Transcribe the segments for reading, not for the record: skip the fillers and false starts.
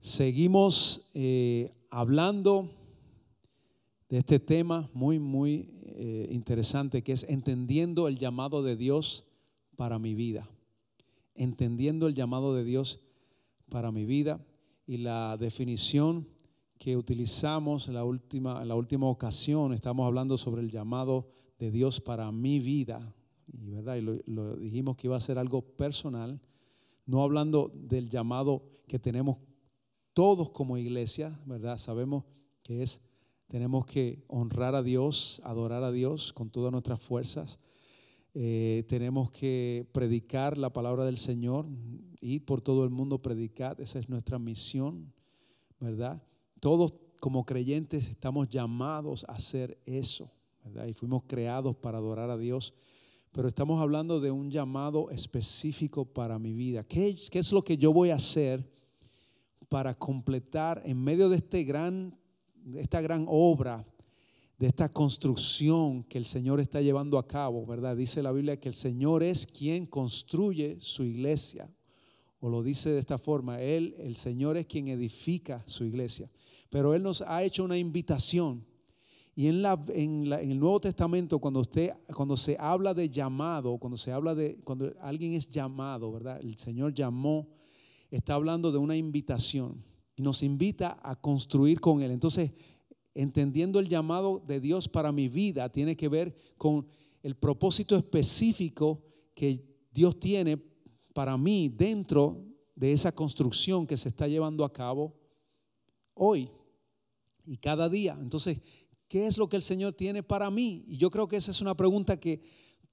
Seguimos hablando de este tema muy interesante, que es entendiendo el llamado de Dios para mi vida. Entendiendo el llamado de Dios para mi vida. Y la definición que utilizamos en la última ocasión, estamos hablando sobre el llamado de Dios para mi vida. Y, ¿verdad? Y lo dijimos que iba a ser algo personal, no hablando del llamado que tenemos todos como iglesia, ¿verdad? Sabemos que tenemos que honrar a Dios, adorar a Dios con todas nuestras fuerzas. Tenemos que predicar la palabra del Señor, ir por todo el mundo, predicar, esa es nuestra misión, ¿verdad? Todos como creyentes estamos llamados a hacer eso, ¿verdad? Y fuimos creados para adorar a Dios, pero estamos hablando de un llamado específico para mi vida. ¿Qué es lo que yo voy a hacer para completar en medio de esta gran obra, de esta construcción que el Señor está llevando a cabo, ¿verdad? Dice la Biblia que el Señor es quien construye su iglesia, o lo dice de esta forma, el Señor es quien edifica su iglesia, pero Él nos ha hecho una invitación. Y en el Nuevo Testamento, cuando se habla de llamado, cuando alguien es llamado, ¿verdad? El Señor llamó, está hablando de una invitación y nos invita a construir con Él. Entonces, entendiendo el llamado de Dios para mi vida, tiene que ver con el propósito específico que Dios tiene para mí dentro de esa construcción que se está llevando a cabo hoy y cada día. Entonces, ¿qué es lo que el Señor tiene para mí? Y yo creo que esa es una pregunta que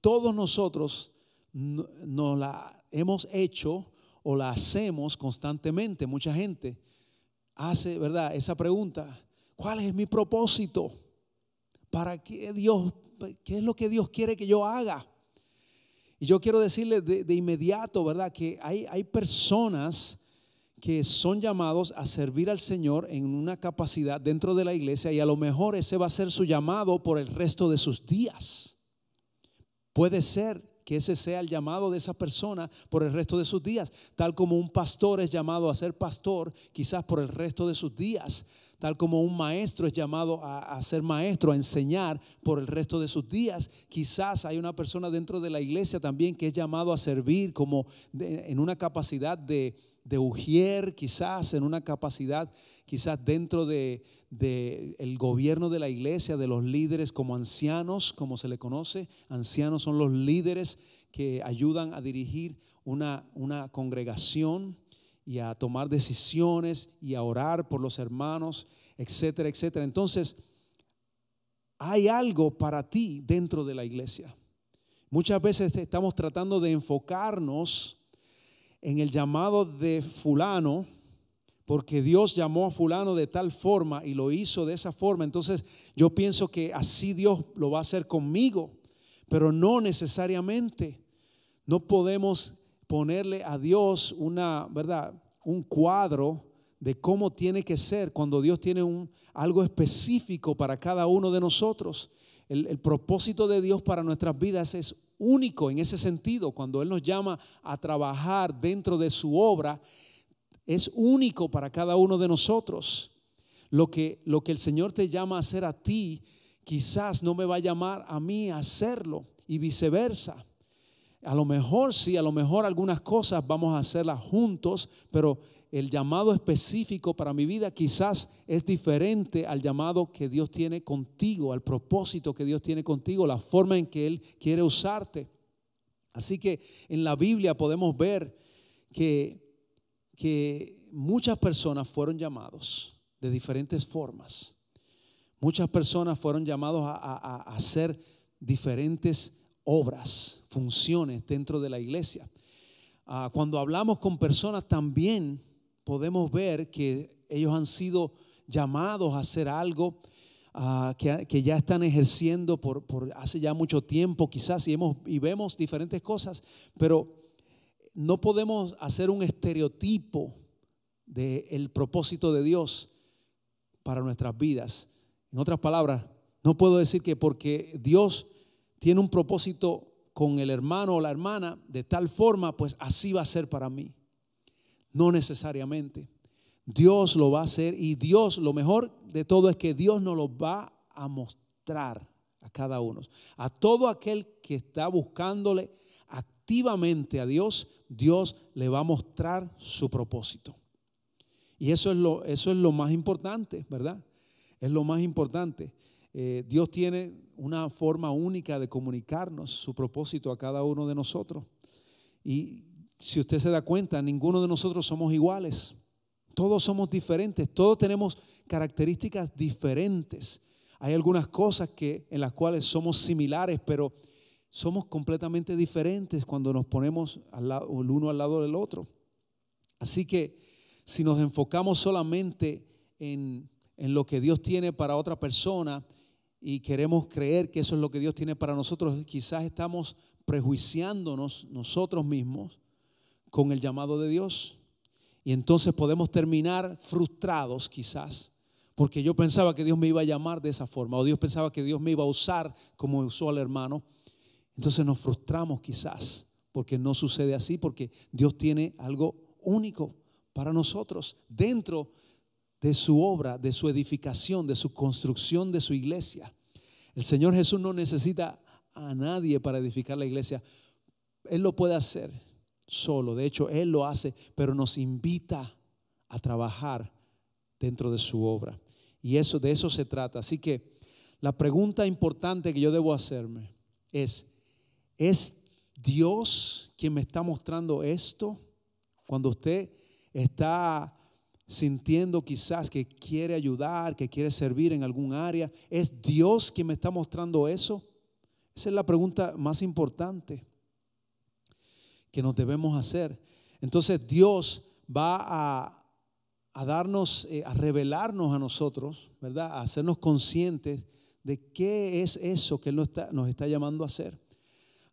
todos nosotros nos la hemos hecho o la hacemos constantemente. Mucha gente hace, ¿verdad?, esa pregunta: ¿cuál es mi propósito? ¿Para qué Dios? ¿Qué es lo que Dios quiere que yo haga? Y yo quiero decirle de inmediato, ¿verdad?, que hay personas que son llamados a servir al Señor en una capacidad dentro de la iglesia, y a lo mejor ese va a ser su llamado por el resto de sus días. Puede ser que ese sea el llamado de esa persona por el resto de sus días, tal como un pastor es llamado a ser pastor quizás por el resto de sus días, tal como un maestro es llamado a ser maestro, a enseñar por el resto de sus días. Quizás hay una persona dentro de la iglesia también que es llamado a servir como en una capacidad de ujier, quizás en una capacidad, quizás dentro de el gobierno de la iglesia, de los líderes como ancianos, como se le conoce. Ancianos son los líderes que ayudan a dirigir una congregación y a tomar decisiones y a orar por los hermanos, etcétera, etcétera. Entonces, hay algo para ti dentro de la iglesia. Muchas veces estamos tratando de enfocarnos en el llamado de fulano, porque Dios llamó a fulano de tal forma y lo hizo de esa forma. Entonces yo pienso que así Dios lo va a hacer conmigo, pero no necesariamente. No podemos ponerle a Dios un cuadro de cómo tiene que ser cuando Dios tiene algo específico para cada uno de nosotros. El propósito de Dios para nuestras vidas es único en ese sentido. Cuando Él nos llama a trabajar dentro de su obra, es único para cada uno de nosotros. Lo que el Señor te llama a hacer a ti, quizás no me va a llamar a mí a hacerlo, y viceversa. A lo mejor sí, a lo mejor algunas cosas vamos a hacerlas juntos, pero el llamado específico para mi vida quizás es diferente al llamado que Dios tiene contigo, al propósito que Dios tiene contigo, la forma en que Él quiere usarte. Así que en la Biblia podemos ver que muchas personas fueron llamados de diferentes formas. Muchas personas fueron llamados a hacer diferentes obras, funciones dentro de la iglesia. Cuando hablamos con personas también podemos ver que ellos han sido llamados a hacer algo que ya están ejerciendo por hace ya mucho tiempo quizás, y vemos diferentes cosas, pero no podemos hacer un estereotipo del propósito de Dios para nuestras vidas. En otras palabras, no puedo decir que porque Dios tiene un propósito con el hermano o la hermana de tal forma, pues así va a ser para mí. No necesariamente. Dios lo va a hacer y Dios, lo mejor de todo es que Dios nos lo va a mostrar a cada uno. A todo aquel que está buscándole activamente a Dios, Dios le va a mostrar su propósito. Y eso es lo más importante, ¿verdad? Es lo más importante. Dios tiene una forma única de comunicarnos su propósito a cada uno de nosotros. Y si usted se da cuenta, ninguno de nosotros somos iguales. Todos somos diferentes, todos tenemos características diferentes. Hay algunas cosas en las cuales somos similares, pero somos completamente diferentes cuando nos ponemos el uno al lado del otro. Así que si nos enfocamos solamente en lo que Dios tiene para otra persona y queremos creer que eso es lo que Dios tiene para nosotros, quizás estamos prejuiciándonos nosotros mismos con el llamado de Dios. Y entonces podemos terminar frustrados quizás, porque yo pensaba que Dios me iba a llamar de esa forma, o Dios pensaba que Dios me iba a usar como usó al hermano. Entonces nos frustramos quizás, porque no sucede así, porque Dios tiene algo único para nosotros dentro de su obra, de su edificación, de su construcción de su iglesia. El Señor Jesús no necesita a nadie para edificar la iglesia. Él lo puede hacer solo. De hecho, Él lo hace, pero nos invita a trabajar dentro de su obra. Y de eso se trata. Así que la pregunta importante que yo debo hacerme ¿es Dios quien me está mostrando esto? Cuando usted está sintiendo quizás que quiere ayudar, que quiere servir en algún área, ¿es Dios quien me está mostrando eso? Esa es la pregunta más importante que nos debemos hacer. Entonces Dios va a darnos, a revelarnos a nosotros, ¿verdad? A hacernos conscientes de qué es eso que Él nos está llamando a hacer.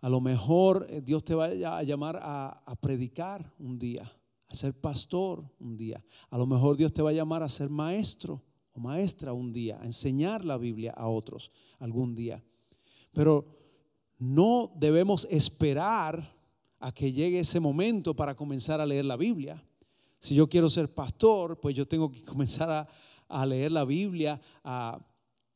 A lo mejor Dios te va a llamar a predicar un día, a ser pastor un día. A lo mejor Dios te va a llamar a ser maestro o maestra un día, a enseñar la Biblia a otros algún día. Pero no debemos esperar a que llegue ese momento para comenzar a leer la Biblia. Si yo quiero ser pastor, pues yo tengo que comenzar a leer la Biblia, a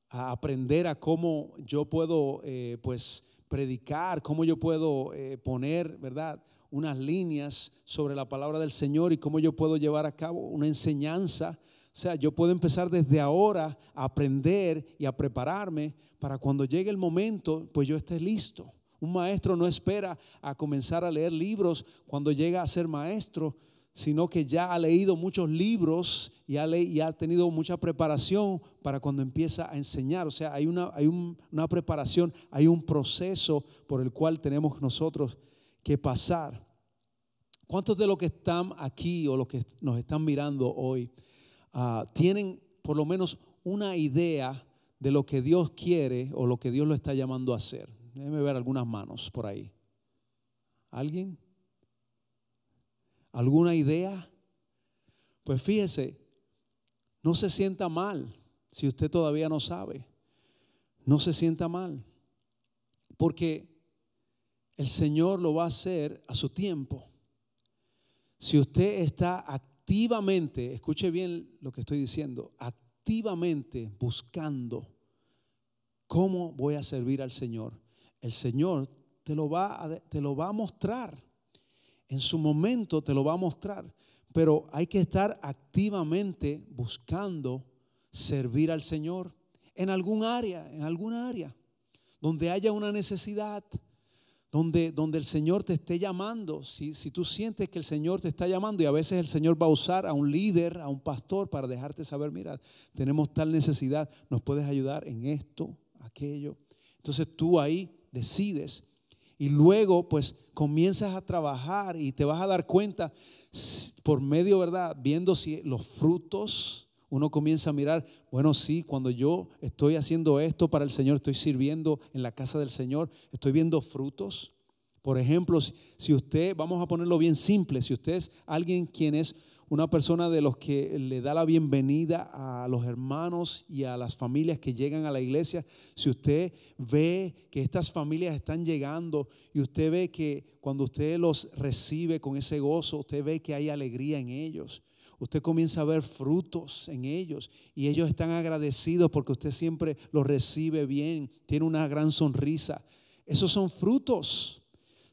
aprender a cómo yo puedo pues predicar, cómo yo puedo poner, ¿verdad?, unas líneas sobre la palabra del Señor y cómo yo puedo llevar a cabo una enseñanza. O sea, yo puedo empezar desde ahora a aprender y a prepararme para cuando llegue el momento, pues yo esté listo. Un maestro no espera a comenzar a leer libros cuando llega a ser maestro, sino que ya ha leído muchos libros y ha tenido mucha preparación para cuando empieza a enseñar. O sea, hay una preparación, hay un proceso por el cual tenemos nosotros que pasar. ¿Cuántos de los que están aquí o los que nos están mirando hoy tienen por lo menos una idea de lo que Dios quiere o lo que Dios lo está llamando a hacer? Déjeme ver algunas manos por ahí. ¿Alguien? ¿Alguna idea? Pues fíjese, no se sienta mal si usted todavía no sabe. No se sienta mal, porque el Señor lo va a hacer a su tiempo. Si usted está activamente, escuche bien lo que estoy diciendo, activamente buscando cómo voy a servir al Señor, el Señor te lo va a mostrar. En su momento te lo va a mostrar, pero hay que estar activamente buscando servir al Señor en alguna área donde haya una necesidad, donde el Señor te esté llamando. Si tú sientes que el Señor te está llamando, y a veces el Señor va a usar a un líder, a un pastor para dejarte saber, mira, tenemos tal necesidad, nos puedes ayudar en esto, aquello. Entonces tú ahí decides. Y luego pues comienzas a trabajar y te vas a dar cuenta por medio, ¿verdad?, viendo si los frutos, uno comienza a mirar, bueno, sí, cuando yo estoy haciendo esto para el Señor, estoy sirviendo en la casa del Señor, estoy viendo frutos. Por ejemplo, si usted, vamos a ponerlo bien simple, si usted es alguien quien es una persona de los que le da la bienvenida a los hermanos y a las familias que llegan a la iglesia, si usted ve que estas familias están llegando y usted ve que cuando usted los recibe con ese gozo, usted ve que hay alegría en ellos, usted comienza a ver frutos en ellos y ellos están agradecidos porque usted siempre los recibe bien, tiene una gran sonrisa. Esos son frutos.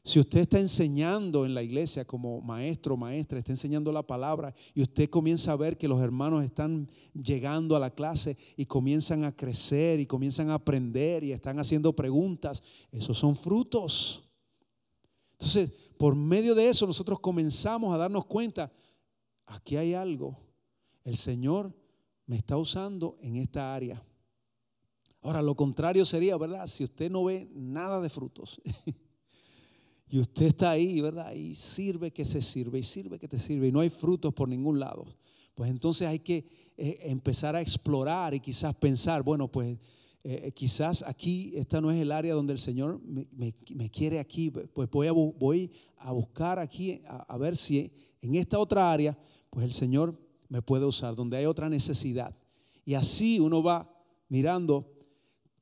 Si usted está enseñando en la iglesia como maestro o maestra, está enseñando la palabra y usted comienza a ver que los hermanos están llegando a la clase y comienzan a crecer y comienzan a aprender y están haciendo preguntas, esos son frutos. Entonces, por medio de eso nosotros comenzamos a darnos cuenta, aquí hay algo, el Señor me está usando en esta área. Ahora, lo contrario sería, ¿verdad? Si usted no ve nada de frutos y usted está ahí, ¿verdad? Y sirve que se sirve y sirve que te sirve y no hay frutos por ningún lado. Pues entonces hay que empezar a explorar y quizás pensar, bueno, pues quizás aquí esta no es el área donde el Señor me quiere aquí. Pues voy a buscar aquí a ver si en esta otra área, pues el Señor me puede usar, donde hay otra necesidad. Y así uno va mirando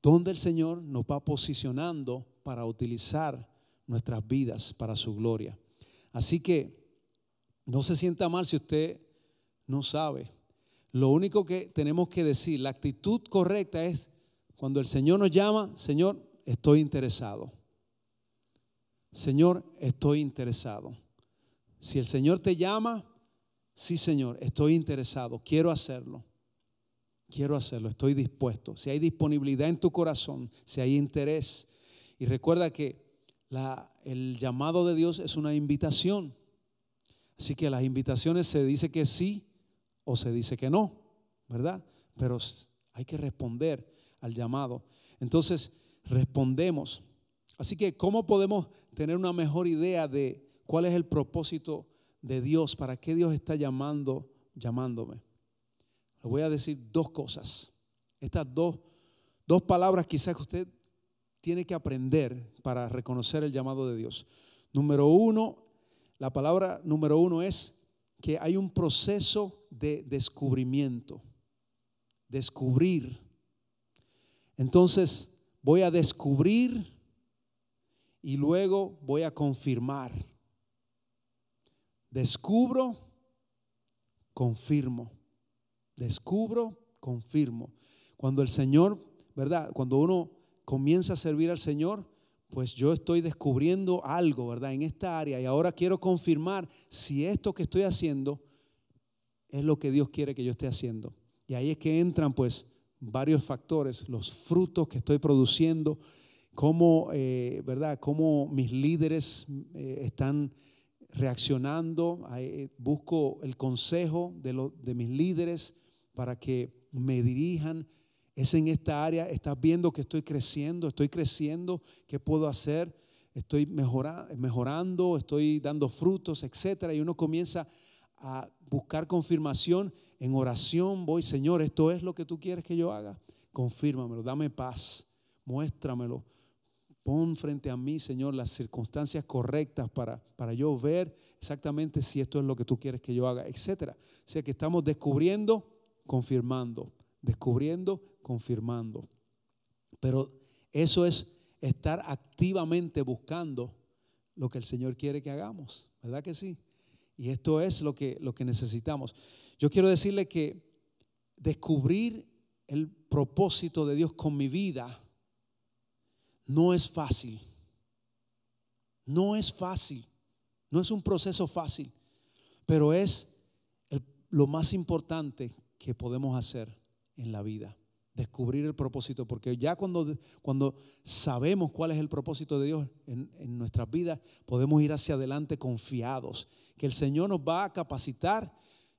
donde el Señor nos va posicionando para utilizar nuestras vidas para su gloria. Así que no se sienta mal si usted no sabe. Lo único que tenemos que decir, la actitud correcta es cuando el Señor nos llama, Señor, estoy interesado. Señor, estoy interesado. Si el Señor te llama, sí, Señor, estoy interesado, quiero hacerlo. Quiero hacerlo, estoy dispuesto. Si hay disponibilidad en tu corazón, si hay interés. Y recuerda que el llamado de Dios es una invitación. Así que las invitaciones se dice que sí o se dice que no, ¿verdad? Pero hay que responder al llamado. Entonces respondemos. Así que ¿cómo podemos tener una mejor idea de cuál es el propósito de Dios? ¿Para qué Dios está llamándome? Le voy a decir dos cosas. Estas dos palabras quizás que usted tiene que aprender para reconocer el llamado de Dios. Número uno, la palabra número uno es que hay un proceso de descubrimiento. Descubrir. Entonces voy a descubrir y luego voy a confirmar. Descubro, confirmo. Descubro, confirmo. Cuando el Señor, ¿verdad? Cuando uno comienza a servir al Señor, pues yo estoy descubriendo algo, ¿verdad? En esta área y ahora quiero confirmar si esto que estoy haciendo es lo que Dios quiere que yo esté haciendo. Y ahí es que entran pues varios factores, los frutos que estoy produciendo, cómo, ¿verdad? Cómo mis líderes están reaccionando. Busco el consejo de mis líderes para que me dirijan. Es en esta área, estás viendo que estoy creciendo, ¿qué puedo hacer? Estoy mejorando, estoy dando frutos, etcétera. Y uno comienza a buscar confirmación en oración. Voy, Señor, esto es lo que tú quieres que yo haga. Confírmamelo, dame paz, muéstramelo. Pon frente a mí, Señor, las circunstancias correctas para yo ver exactamente si esto es lo que tú quieres que yo haga, etcétera. O sea que estamos descubriendo, confirmando, descubriendo, confirmando. Pero eso es estar activamente buscando lo que el Señor quiere que hagamos, ¿verdad que sí? Y esto es lo que necesitamos. Yo quiero decirle que descubrir el propósito de Dios con mi vida no es fácil. No es fácil. No es un proceso fácil, pero es lo más importante que podemos hacer en la vida. Descubrir el propósito, porque ya cuando sabemos cuál es el propósito de Dios en nuestras vidas, podemos ir hacia adelante confiados, que el Señor nos va a capacitar,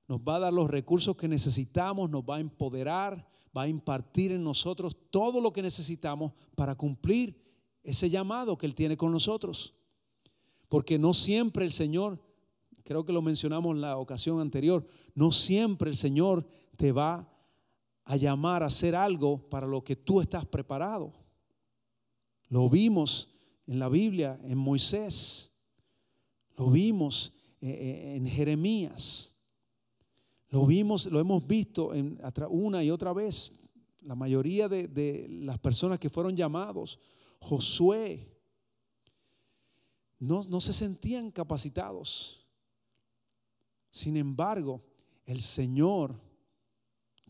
nos va a dar los recursos que necesitamos, nos va a empoderar, va a impartir en nosotros todo lo que necesitamos para cumplir ese llamado que Él tiene con nosotros. Porque no siempre el Señor, creo que lo mencionamos en la ocasión anterior, no siempre el Señor te va a llamar a hacer algo para lo que tú estás preparado. Lo vimos en la Biblia, en Moisés, lo vimos en Jeremías, lo hemos visto una y otra vez. La mayoría de las personas que fueron llamados, Josué, no se sentían capacitados. Sin embargo, el Señor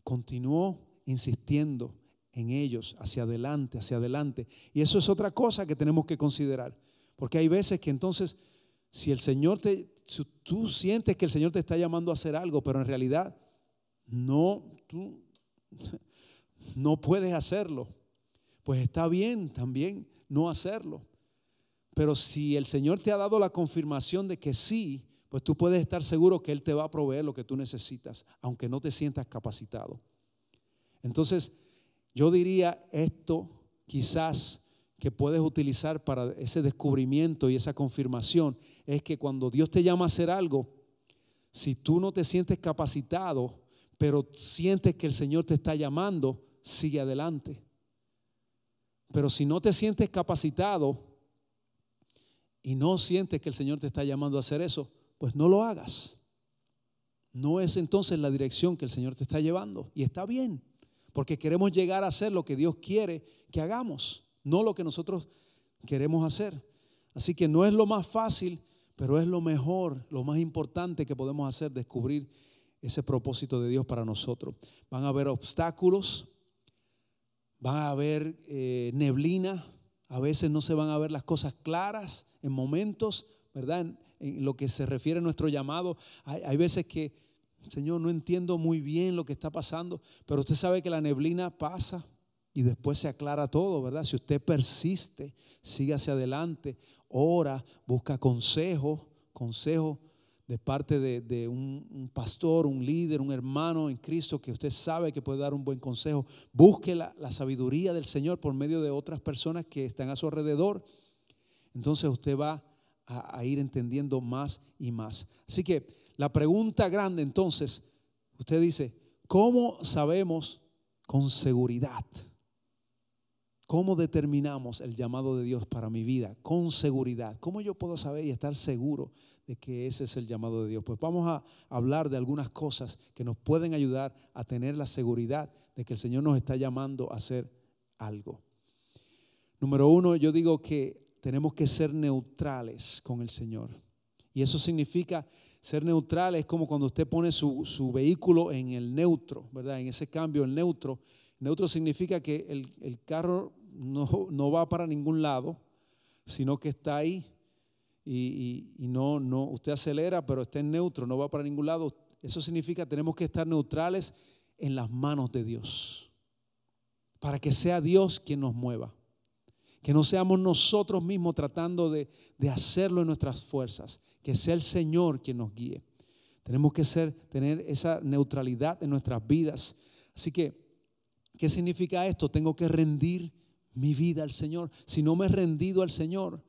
continuó insistiendo en ellos hacia adelante, hacia adelante. Y eso es otra cosa que tenemos que considerar. Porque hay veces que entonces, si tú sientes que el Señor te está llamando a hacer algo, pero en realidad tú no puedes hacerlo, pues está bien también no hacerlo. Pero si el Señor te ha dado la confirmación de que sí, pues tú puedes estar seguro que Él te va a proveer lo que tú necesitas, aunque no te sientas capacitado. Entonces, yo diría esto quizás que puedes utilizar para ese descubrimiento y esa confirmación, es que cuando Dios te llama a hacer algo, si tú no te sientes capacitado, pero sientes que el Señor te está llamando, sigue adelante. Pero si no te sientes capacitado y no sientes que el Señor te está llamando a hacer eso, pues no lo hagas. No es entonces la dirección que el Señor te está llevando. Y está bien, porque queremos llegar a hacer lo que Dios quiere que hagamos, no lo que nosotros queremos hacer. Así que no es lo más fácil, pero es lo mejor, lo más importante que podemos hacer, descubrir ese propósito de Dios para nosotros. Van a haber obstáculos, van a haber neblina, a veces no se van a ver las cosas claras en momentos, ¿verdad? En lo que se refiere a nuestro llamado, hay veces que, Señor, no entiendo muy bien lo que está pasando, pero usted sabe que la neblina pasa y después se aclara todo, ¿verdad? Si usted persiste, sigue hacia adelante, ora, busca consejo de parte de un pastor, un líder, un hermano en Cristo que usted sabe que puede dar un buen consejo. Busque la sabiduría del Señor por medio de otras personas que están a su alrededor. Entonces usted va a ir entendiendo más y más. Así que la pregunta grande entonces, usted dice, ¿cómo sabemos con seguridad? ¿Cómo determinamos el llamado de Dios para mi vida? Con seguridad. ¿Cómo yo puedo saber y estar seguro de que ese es el llamado de Dios? Pues vamos a hablar de algunas cosas que nos pueden ayudar a tener la seguridad de que el Señor nos está llamando a hacer algo. Número uno, yo digo que tenemos que ser neutrales con el Señor. Y eso significa ser neutral, es como cuando usted pone su vehículo en el neutro, ¿verdad? En ese cambio, el neutro. Neutro significa que el carro no va para ningún lado, sino que está ahí y no, usted acelera, pero está en neutro, no va para ningún lado. Eso significa que tenemos que estar neutrales en las manos de Dios, para que sea Dios quien nos mueva. Que no seamos nosotros mismos tratando de hacerlo en nuestras fuerzas, que sea el Señor quien nos guíe. Tenemos que tener esa neutralidad en nuestras vidas. Así que, ¿qué significa esto? Tengo que rendir mi vida al Señor. Si no me he rendido al Señor,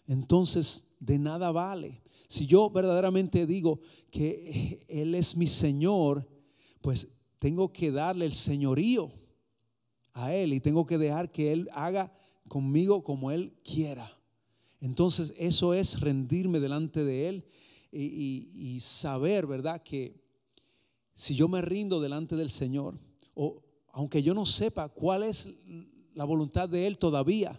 entonces de nada vale. Si yo verdaderamente digo que Él es mi Señor, pues tengo que darle el señorío a Él y tengo que dejar que Él haga conmigo como Él quiera. Entonces eso es rendirme delante de Él y saber, ¿verdad? Que si yo me rindo delante del Señor, o aunque yo no sepa cuál es la voluntad de Él todavía,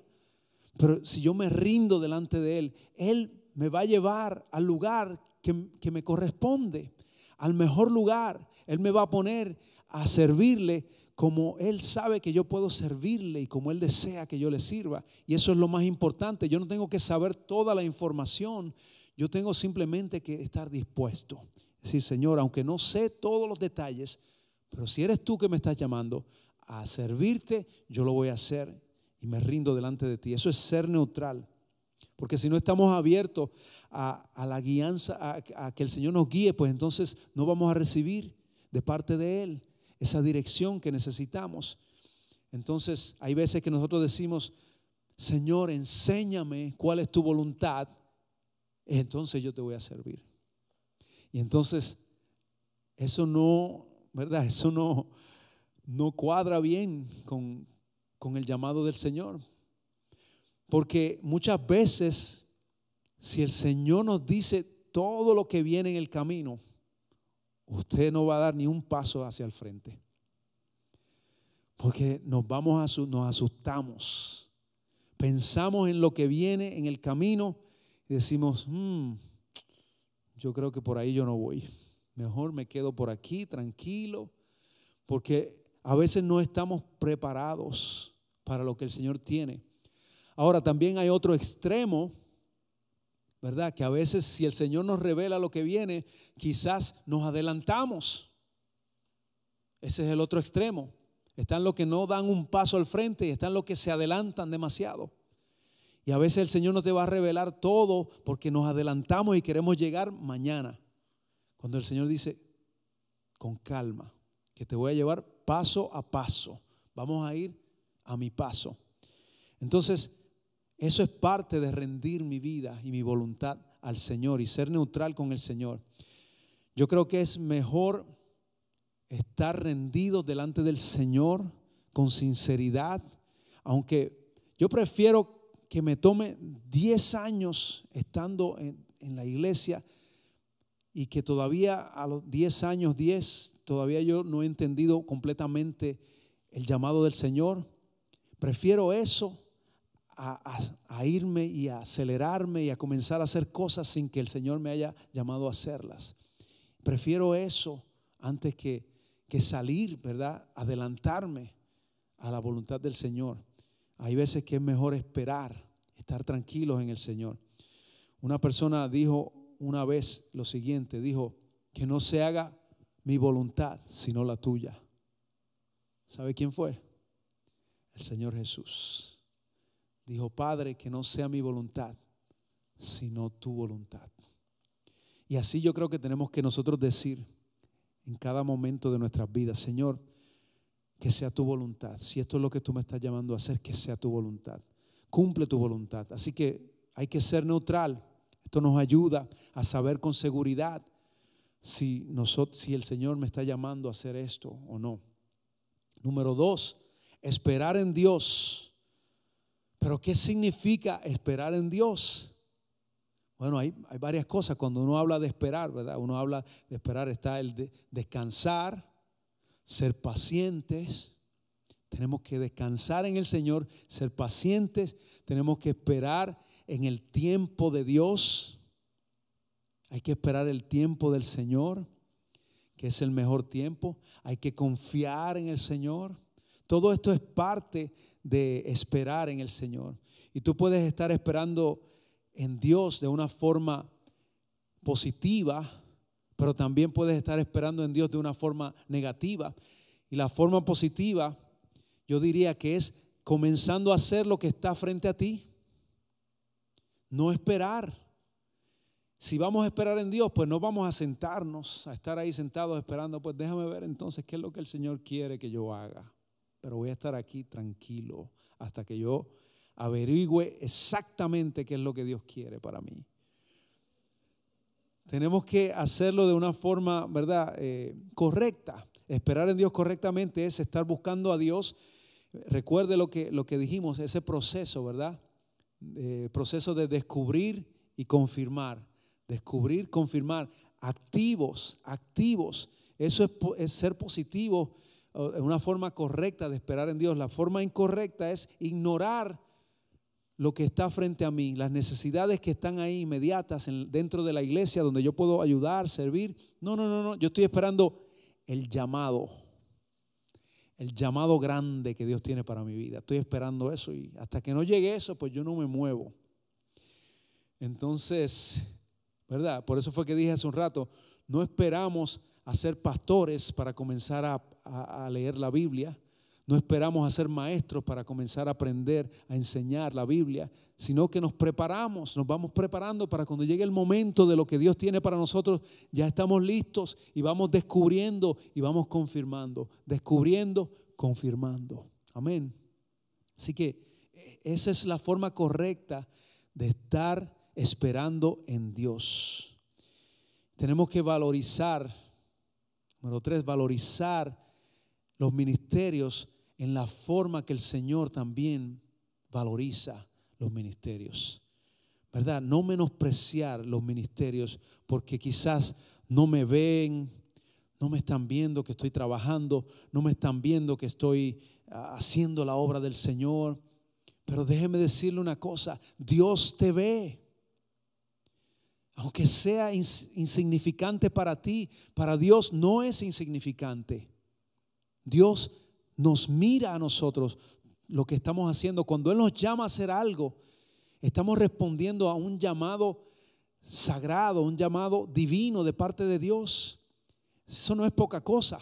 pero si yo me rindo delante de Él, Él me va a llevar al lugar que me corresponde, al mejor lugar. Él me va a poner a servirle como Él sabe que yo puedo servirle y como Él desea que yo le sirva. Y eso es lo más importante. Yo no tengo que saber toda la información, yo tengo simplemente que estar dispuesto. Es decir, Señor, aunque no sé todos los detalles, pero si eres tú que me estás llamando a servirte, yo lo voy a hacer y me rindo delante de ti. Eso es ser neutral. Porque si no estamos abiertos a la guianza, a que el Señor nos guíe, pues entonces no vamos a recibir de parte de Él esa dirección que necesitamos. Entonces hay veces que nosotros decimos, Señor, enséñame cuál es tu voluntad, entonces yo te voy a servir. Y entonces eso no, ¿verdad? Eso no cuadra bien con el llamado del Señor. Porque muchas veces, si el Señor nos dice todo lo que viene en el camino, usted no va a dar ni un paso hacia el frente. Porque nos asustamos. Pensamos en lo que viene en el camino y decimos, yo creo que por ahí yo no voy. Mejor me quedo por aquí tranquilo, porque a veces no estamos preparados para lo que el Señor tiene. Ahora también hay otro extremo, ¿verdad? Que a veces si el Señor nos revela lo que viene, quizás nos adelantamos. Ese es el otro extremo. Están los que no dan un paso al frente y están los que se adelantan demasiado. Y a veces el Señor no te va a revelar todo porque nos adelantamos y queremos llegar mañana. Cuando el Señor dice, con calma, que te voy a llevar paso a paso. Vamos a ir a mi paso. Entonces, eso es parte de rendir mi vida y mi voluntad al Señor y ser neutral con el Señor. Yo creo que es mejor estar rendidos delante del Señor con sinceridad, aunque yo prefiero que me tome 10 años estando en la iglesia y que todavía a los 10 años, todavía yo no he entendido completamente el llamado del Señor. Prefiero eso a irme y a acelerarme y a comenzar a hacer cosas sin que el Señor me haya llamado a hacerlas. Prefiero eso antes que salir, ¿verdad? Adelantarme a la voluntad del Señor. Hay veces que es mejor esperar, estar tranquilos en el Señor. Una persona dijo una vez lo siguiente, dijo, que no se haga mi voluntad sino la tuya. ¿Sabe quién fue? El Señor Jesús. Dijo, Padre, que no sea mi voluntad sino tu voluntad. Y así yo creo que tenemos que nosotros decir en cada momento de nuestras vidas, Señor, que sea tu voluntad. Si esto es lo que tú me estás llamando a hacer, que sea tu voluntad. Cumple tu voluntad. Así que hay que ser neutral. Esto nos ayuda a saber con seguridad si el Señor me está llamando a hacer esto o no. Número 2, esperar en Dios. ¿Pero qué significa esperar en Dios? Bueno, hay varias cosas. Cuando uno habla de esperar, ¿verdad? Uno habla de esperar, está el de descansar, ser pacientes. Tenemos que descansar en el Señor, ser pacientes. Tenemos que esperar en el tiempo de Dios. Hay que esperar el tiempo del Señor, que es el mejor tiempo. Hay que confiar en el Señor. Todo esto es parte de esperar en el Señor. Y tú puedes estar esperando en Dios de una forma positiva, pero también puedes estar esperando en Dios de una forma negativa. Y la forma positiva, yo diría que es comenzando a hacer lo que está frente a ti. No esperar. Si vamos a esperar en Dios, pues no vamos a sentarnos, a estar ahí sentados esperando, pues déjame ver entonces qué es lo que el Señor quiere que yo haga. Pero voy a estar aquí tranquilo hasta que yo averigüe exactamente qué es lo que Dios quiere para mí. Tenemos que hacerlo de una forma, ¿verdad? Correcta. Esperar en Dios correctamente es estar buscando a Dios. Recuerde lo que dijimos, ese proceso, ¿verdad? Proceso de descubrir y confirmar. Descubrir, confirmar. Activos. Eso es ser positivo. Una forma correcta de esperar en Dios. La forma incorrecta es ignorar lo que está frente a mí, las necesidades que están ahí inmediatas dentro de la iglesia donde yo puedo ayudar, servir. No. Yo estoy esperando el llamado grande que Dios tiene para mi vida. Estoy esperando eso y hasta que no llegue eso, pues yo no me muevo. Entonces, ¿verdad? Por eso fue que dije hace un rato, no esperamos a ser pastores para comenzar a leer la Biblia. No esperamos a ser maestros para comenzar a aprender a enseñar la Biblia, sino que nos vamos preparando para cuando llegue el momento de lo que Dios tiene para nosotros, ya estamos listos y vamos descubriendo y vamos confirmando, descubriendo, confirmando. Amén. Así que esa es la forma correcta de estar esperando en Dios. Tenemos que valorizar, número 3, valorizar los ministerios en la forma que el Señor también valoriza los ministerios, ¿verdad? No menospreciar los ministerios porque quizás no me ven, no me están viendo que estoy trabajando, no me están viendo que estoy haciendo la obra del Señor. Pero déjeme decirle una cosa, Dios te ve. Aunque sea insignificante para ti, para Dios no es insignificante. Dios nos mira a nosotros lo que estamos haciendo. Cuando Él nos llama a hacer algo, estamos respondiendo a un llamado sagrado, un llamado divino de parte de Dios. Eso no es poca cosa.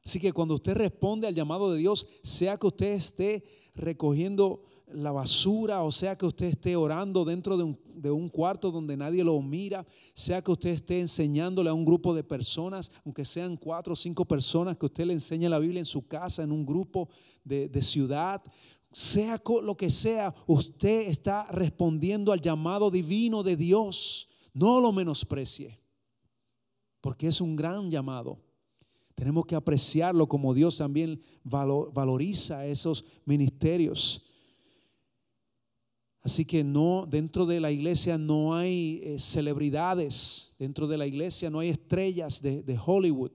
Así que cuando usted responde al llamado de Dios, sea que usted esté recogiendo la basura, o sea que usted esté orando dentro de un cuarto donde nadie lo mira, sea que usted esté enseñándole a un grupo de personas, aunque sean 4 o 5 personas, que usted le enseñe la Biblia en su casa, en un grupo de ciudad, sea lo que sea, usted está respondiendo al llamado divino de Dios. No lo menosprecie, porque es un gran llamado. Tenemos que apreciarlo como Dios también valoriza esos ministerios. Así que no, dentro de la iglesia no hay celebridades, dentro de la iglesia no hay estrellas de Hollywood.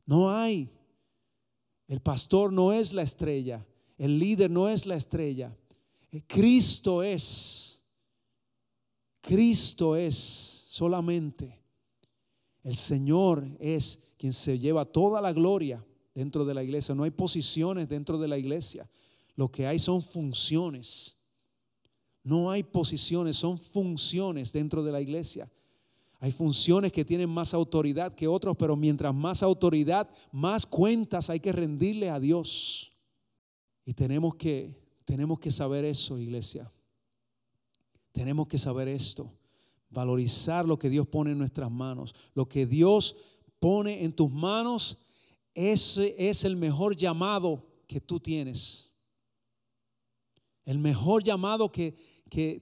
No hay. El pastor no es la estrella, el líder no es la estrella. Cristo es solamente. El Señor es quien se lleva toda la gloria dentro de la iglesia. No hay posiciones dentro de la iglesia. Lo que hay son funciones. No hay posiciones, son funciones dentro de la iglesia. Hay funciones que tienen más autoridad que otros, pero mientras más autoridad, más cuentas hay que rendirle a Dios. Y tenemos que saber eso, iglesia. Tenemos que saber esto. Valorizar lo que Dios pone en nuestras manos. Lo que Dios pone en tus manos, ese es el mejor llamado que tú tienes. El mejor llamado que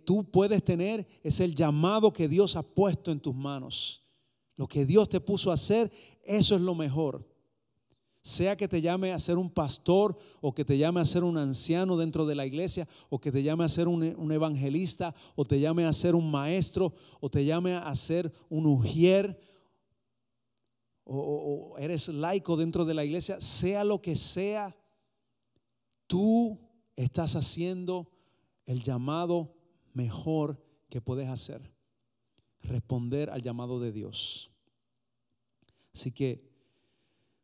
tú puedes tener es el llamado que Dios ha puesto en tus manos. Lo que Dios te puso a hacer, eso es lo mejor. Sea que te llame a ser un pastor, o que te llame a ser un anciano dentro de la iglesia, o que te llame a ser un evangelista, o te llame a ser un maestro, o te llame a ser un ujier, o eres laico dentro de la iglesia, sea lo que sea, tú estás haciendo el llamado mejor que puedes hacer: responder al llamado de Dios. Así que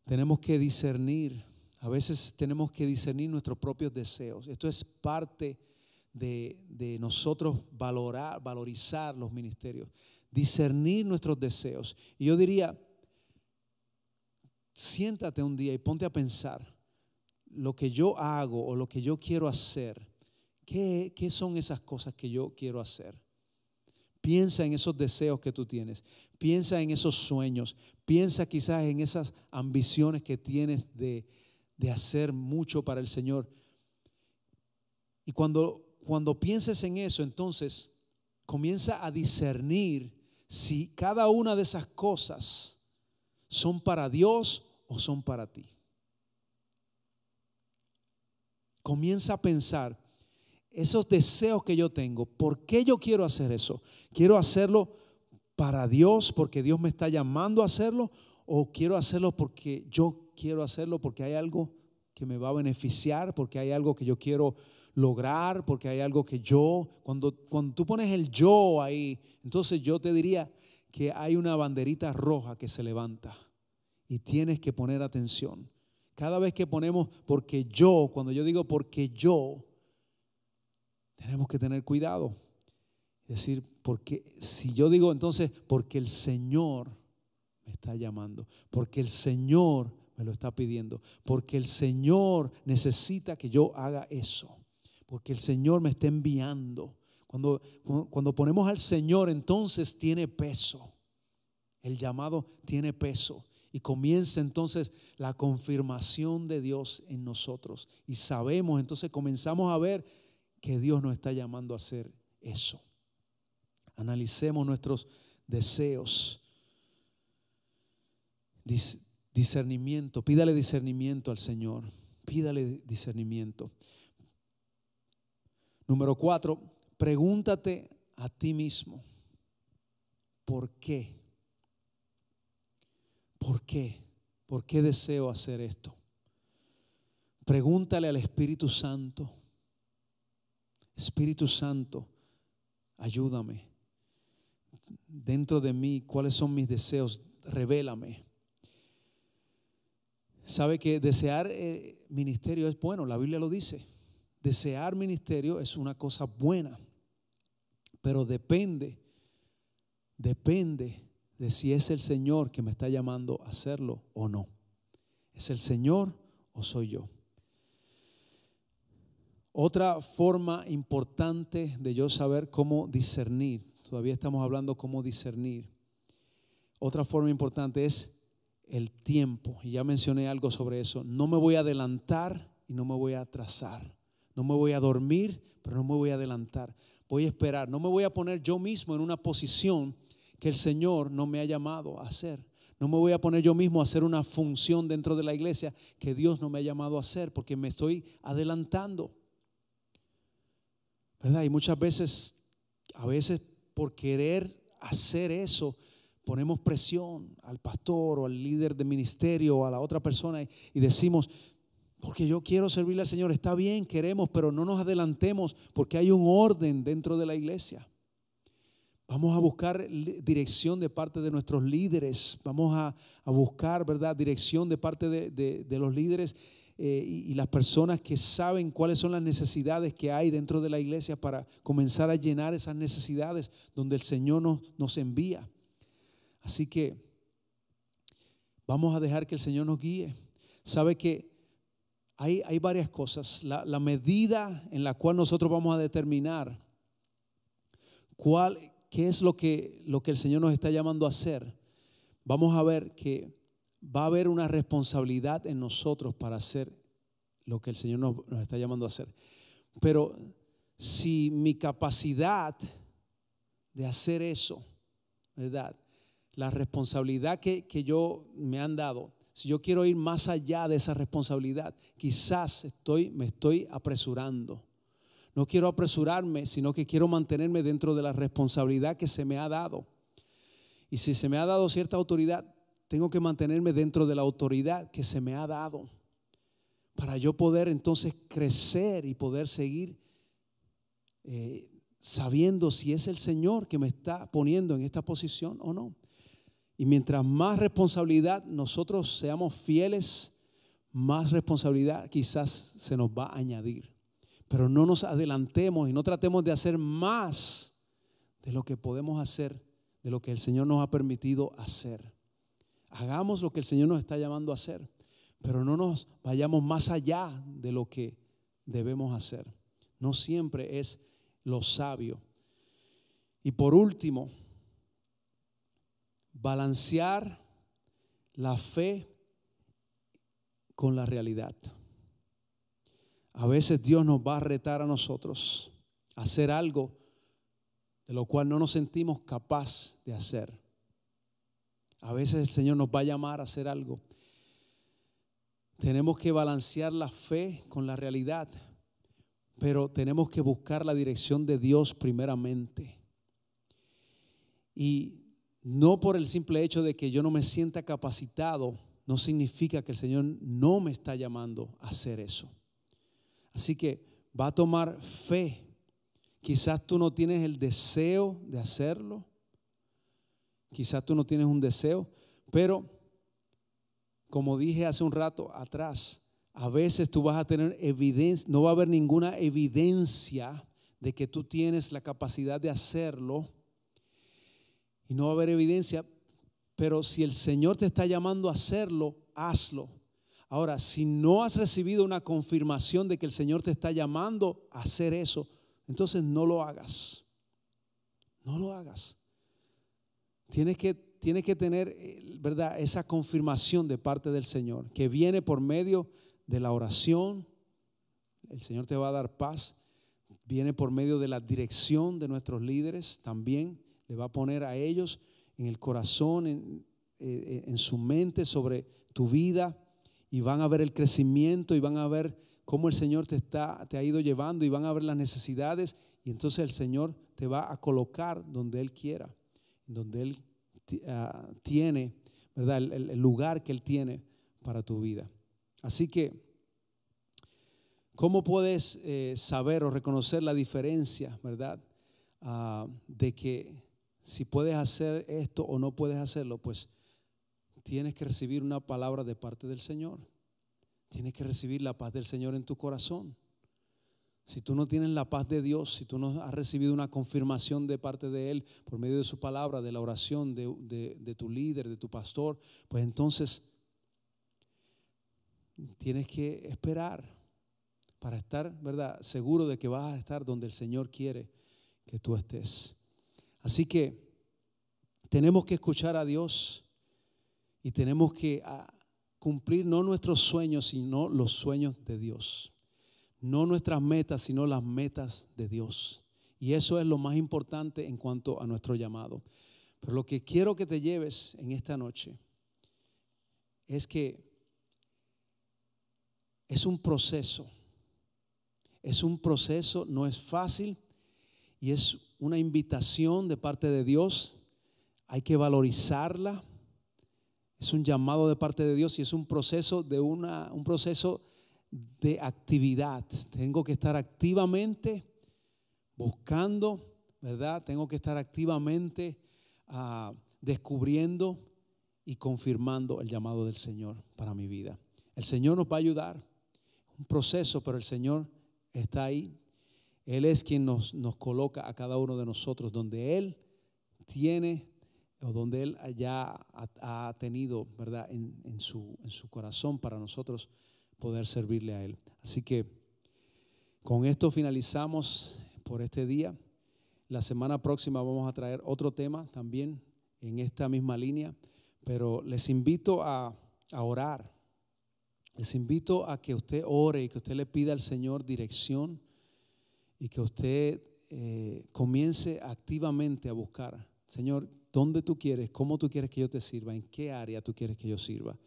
tenemos que discernir. A veces tenemos que discernir nuestros propios deseos. Esto es parte de nosotros valorizar los ministerios, discernir nuestros deseos. Y yo diría, siéntate un día y ponte a pensar lo que yo hago o lo que yo quiero hacer. ¿Qué son esas cosas que yo quiero hacer? Piensa en esos deseos que tú tienes. Piensa en esos sueños. Piensa quizás en esas ambiciones que tienes de hacer mucho para el Señor. Y cuando pienses en eso, entonces comienza a discernir si cada una de esas cosas son para Dios o son para ti. Comienza a pensar, esos deseos que yo tengo, ¿por qué yo quiero hacer eso? ¿Quiero hacerlo para Dios porque Dios me está llamando a hacerlo? ¿O quiero hacerlo porque yo quiero hacerlo, porque hay algo que me va a beneficiar, porque hay algo que yo quiero lograr, porque hay algo que cuando tú pones el yo ahí, entonces yo te diría que hay una banderita roja que se levanta y tienes que poner atención. Cada vez que ponemos porque yo, cuando yo digo porque yo, tenemos que tener cuidado. Es decir, porque si yo digo entonces porque el Señor me está llamando, porque el Señor me lo está pidiendo, porque el Señor necesita que yo haga eso, porque el Señor me está enviando. Cuando ponemos al Señor, entonces tiene peso. El llamado tiene peso. Y comienza entonces la confirmación de Dios en nosotros. Y sabemos, entonces comenzamos a ver que Dios nos está llamando a hacer eso. Analicemos nuestros deseos. Discernimiento. Pídale discernimiento al Señor. Pídale discernimiento. Número 4, pregúntate a ti mismo, ¿por qué? ¿Por qué? ¿Por qué deseo hacer esto? Pregúntale al Espíritu Santo. Espíritu Santo, ayúdame. dentro de mí, cuáles son mis deseos, revélame. Sabe que desear ministerio es bueno, la Biblia lo dice. Desear ministerio es una cosa buena, pero depende de si es el Señor que me está llamando a hacerlo o no. ¿Es el Señor o soy yo? Otra forma importante de yo saber cómo discernir, todavía estamos hablando cómo discernir. Otra forma importante es el tiempo, y ya mencioné algo sobre eso. No me voy a adelantar y no me voy a atrasar. No me voy a dormir, pero no me voy a adelantar. Voy a esperar. No me voy a poner yo mismo en una posición que el Señor no me ha llamado a hacer. No me voy a poner yo mismo a hacer una función dentro de la iglesia que Dios no me ha llamado a hacer, porque me estoy adelantando, ¿verdad? Y muchas veces, a veces por querer hacer eso, ponemos presión al pastor o al líder de ministerio o a la otra persona y decimos, porque yo quiero servirle al Señor. Está bien, queremos, pero no nos adelantemos porque hay un orden dentro de la iglesia. Vamos a buscar dirección de parte de nuestros líderes. Vamos a buscar, ¿verdad?, dirección de parte de los líderes y las personas que saben cuáles son las necesidades que hay dentro de la iglesia para comenzar a llenar esas necesidades donde el Señor nos envía. Así que vamos a dejar que el Señor nos guíe. Sabe que hay varias cosas. La medida en la cual nosotros vamos a determinar qué es lo que el Señor nos está llamando a hacer. Vamos a ver que va a haber una responsabilidad en nosotros para hacer lo que el Señor nos está llamando a hacer. Pero si mi capacidad de hacer eso, ¿verdad?, la responsabilidad que yo me han dado, si yo quiero ir más allá de esa responsabilidad, quizás me estoy apresurando. No quiero apresurarme, sino que quiero mantenerme dentro de la responsabilidad que se me ha dado. Y si se me ha dado cierta autoridad, tengo que mantenerme dentro de la autoridad que se me ha dado para yo poder entonces crecer y poder seguir sabiendo si es el Señor que me está poniendo en esta posición o no. Y mientras más responsabilidad nosotros seamos fieles, más responsabilidad quizás se nos va a añadir. Pero no nos adelantemos y no tratemos de hacer más de lo que podemos hacer, de lo que el Señor nos ha permitido hacer. Hagamos lo que el Señor nos está llamando a hacer, pero no nos vayamos más allá de lo que debemos hacer. No siempre es lo sabio. Y por último, balancear la fe con la realidad. A veces Dios nos va a retar a nosotros a hacer algo de lo cual no nos sentimos capaz de hacer. A veces el Señor nos va a llamar a hacer algo. Tenemos que balancear la fe con la realidad, pero tenemos que buscar la dirección de Dios primeramente. Y no por el simple hecho de que yo no me sienta capacitado, no significa que el Señor no me está llamando a hacer eso. Así que va a tomar fe. Quizás tú no tienes el deseo de hacerlo. Quizás tú no tienes un deseo, pero como dije hace un rato atrás, a veces tú vas a tener evidencia, no va a haber ninguna evidencia de que tú tienes la capacidad de hacerlo. Y no va a haber evidencia, pero si el Señor te está llamando a hacerlo, hazlo. Ahora, si no has recibido una confirmación de que el Señor te está llamando a hacer eso, entonces no lo hagas. No lo hagas. Tienes que tener, ¿verdad?, esa confirmación de parte del Señor, que viene por medio de la oración. El Señor te va a dar paz. Viene por medio de la dirección de nuestros líderes también. Le va a poner a ellos en el corazón, en su mente sobre tu vida, y van a ver el crecimiento y van a ver cómo el Señor te ha ido llevando, y van a ver las necesidades, y entonces el Señor te va a colocar donde Él quiera, donde Él tiene, ¿verdad?, el lugar que Él tiene para tu vida. Así que, ¿cómo puedes saber o reconocer la diferencia, ¿verdad?, de que si puedes hacer esto o no puedes hacerlo, pues tienes que recibir una palabra de parte del Señor. Tienes que recibir la paz del Señor en tu corazón. Si tú no tienes la paz de Dios, si tú no has recibido una confirmación de parte de Él por medio de su palabra, de la oración de tu líder, de tu pastor, pues entonces tienes que esperar para estar, ¿verdad?, seguro de que vas a estar donde el Señor quiere que tú estés. Así que tenemos que escuchar a Dios y tenemos que cumplir no nuestros sueños, sino los sueños de Dios. No nuestras metas, sino las metas de Dios. Y eso es lo más importante en cuanto a nuestro llamado. Pero lo que quiero que te lleves en esta noche es que es un proceso. Es un proceso, no es fácil y es una invitación de parte de Dios. Hay que valorizarla. Es un llamado de parte de Dios y es un proceso de actividad. Tengo que estar activamente buscando, ¿verdad? Tengo que estar activamente descubriendo y confirmando el llamado del Señor para mi vida. El Señor nos va a ayudar. Un proceso, pero el Señor está ahí. Él es quien nos coloca a cada uno de nosotros donde Él tiene o donde Él ya ha tenido, ¿verdad?, en su corazón para nosotros poder servirle a Él. Así que con esto finalizamos por este día. La semana próxima vamos a traer otro tema también en esta misma línea, pero les invito a orar. Les invito a que usted ore y que usted le pida al Señor dirección y que usted comience activamente a buscar, Señor, ¿dónde tú quieres? ¿Cómo tú quieres que yo te sirva? ¿En qué área tú quieres que yo sirva?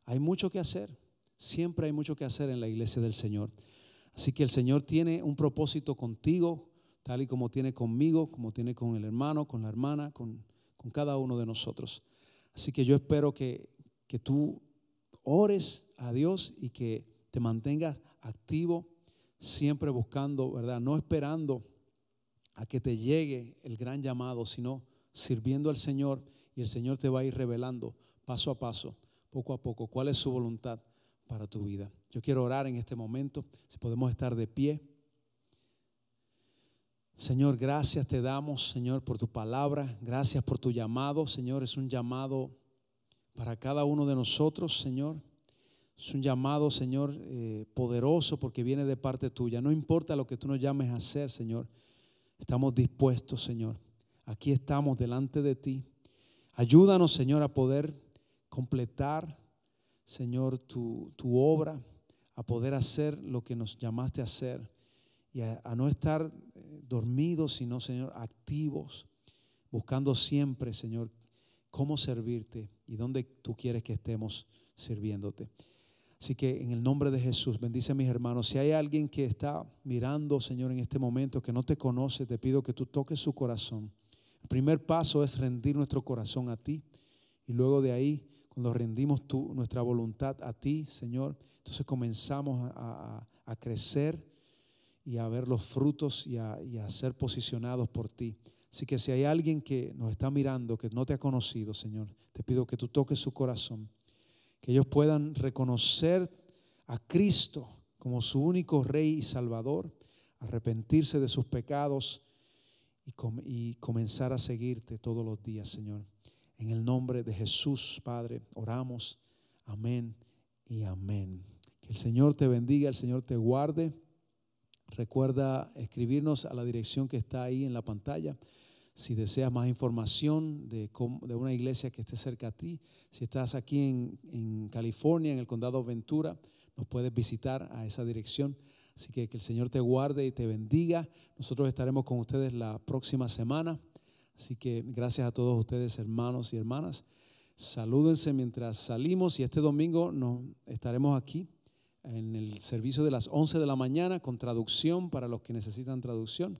Hay mucho que hacer. Siempre hay mucho que hacer en la iglesia del Señor. Así que el Señor tiene un propósito contigo, tal y como tiene conmigo, como tiene con el hermano, con la hermana, con cada uno de nosotros. Así que yo espero que tú ores a Dios y que te mantengas activo, siempre buscando, ¿verdad? No esperando a que te llegue el gran llamado, sino sirviendo al Señor, y el Señor te va a ir revelando paso a paso, poco a poco, cuál es su voluntad para tu vida. Yo quiero orar en este momento, si podemos estar de pie. Señor, gracias te damos, Señor, por tu palabra, gracias por tu llamado, Señor. Es un llamado para cada uno de nosotros, Señor. Es un llamado, Señor, poderoso, porque viene de parte tuya. No importa lo que tú nos llames a hacer, Señor, estamos dispuestos, Señor. Aquí estamos delante de ti. Ayúdanos, Señor, a poder completar, Señor, tu obra, a poder hacer lo que nos llamaste a hacer y a no estar dormidos, sino, Señor, activos, buscando siempre, Señor, cómo servirte y dónde tú quieres que estemos sirviéndote. Así que en el nombre de Jesús, bendice a mis hermanos. Si hay alguien que está mirando, Señor, en este momento, que no te conoce, te pido que tú toques su corazón. El primer paso es rendir nuestro corazón a ti, y luego de ahí, cuando rendimos nuestra voluntad a ti, Señor, entonces comenzamos a crecer y a ver los frutos y a ser posicionados por ti. Así que si hay alguien que nos está mirando, que no te ha conocido, Señor, te pido que tú toques su corazón, que ellos puedan reconocer a Cristo como su único Rey y Salvador, arrepentirse de sus pecados y comenzar a seguirte todos los días, Señor. En el nombre de Jesús, Padre, oramos. Amén y amén. Que el Señor te bendiga, el Señor te guarde. Recuerda escribirnos a la dirección que está ahí en la pantalla. Si deseas más información de una iglesia que esté cerca a ti, si estás aquí en California, en el condado Ventura, nos puedes visitar a esa dirección. Así que el Señor te guarde y te bendiga. Nosotros estaremos con ustedes la próxima semana. Así que gracias a todos ustedes, hermanos y hermanas. Salúdense mientras salimos, y este domingo nos estaremos aquí en el servicio de las 11 de la mañana con traducción para los que necesitan traducción.